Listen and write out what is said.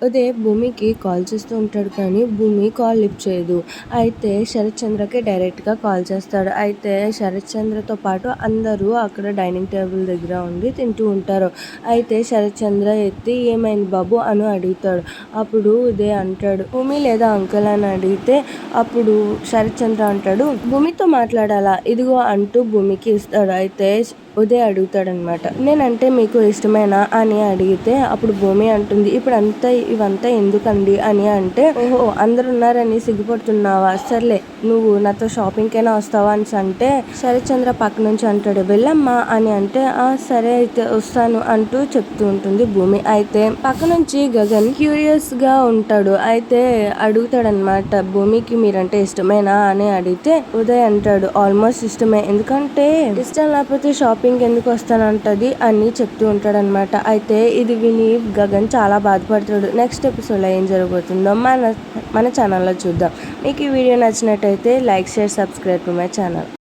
ఉదయ్ భూమికి కాల్ చేస్తూ ఉంటాడు కానీ భూమి కాల్ లిఫ్ట్ చేయదు. అయితే శరత్ చంద్రకి డైరెక్ట్గా కాల్ చేస్తాడు. అయితే శరత్ చంద్రతో పాటు అందరూ అక్కడ డైనింగ్ టేబుల్ దగ్గర ఉండి తింటూ ఉంటారు. అయితే శరత్ చంద్ర ఎత్తి ఏమైంది బాబు అని అడుగుతాడు. అప్పుడు ఉదయ్ అంటాడు భూమి లేదా అంకుల్ అని అడిగితే అప్పుడు శరత్ చంద్ర అంటాడు భూమితో మాట్లాడాలా ఇదిగో అంటూ భూమికి ఇస్తాడు. అయితే ఉదయ్ అడుగుతాడనమాట నేనంటే మీకు ఇష్టమేనా అని అడిగితే అప్పుడు భూమి అంటుంది ఇవంతా ఎందుకండి అని అంటే ఓహో అందరు ఉన్నారని సిగ్గుపడుతున్నావా, సర్లే నువ్వు నాతో షాపింగ్ కైనా వస్తావా అని అంటే శరత్ చంద్ర పక్క నుంచి అంటాడు వెళ్ళమ్మా అని అంటే సరే అయితే వస్తాను అంటూ చెప్తూ ఉంటుంది భూమి. అయితే పక్క నుంచి గగన్ క్యూరియస్ గా ఉంటాడు. అయితే అడుగుతాడనమాట భూమికి మీరంటే ఇష్టమేనా అని అడిగితే ఉదయ్ అంటాడు ఆల్మోస్ట్ ఇష్టమే, ఎందుకంటే ఇష్టం లేకపోతే షాపింగ్ ఎందుకు వస్తానంటది అని చెప్తూ ఉంటాడు అనమాట. అయితే ఇది విని గగన్ చాలా బాధపడతాడు. నెక్స్ట్ ఎపిసోడ్లో ఏం జరగబోతుందో మన ఛానల్లో చూద్దాం. మీకు ఈ వీడియో నచ్చినట్టయితే like share subscribe to my channel.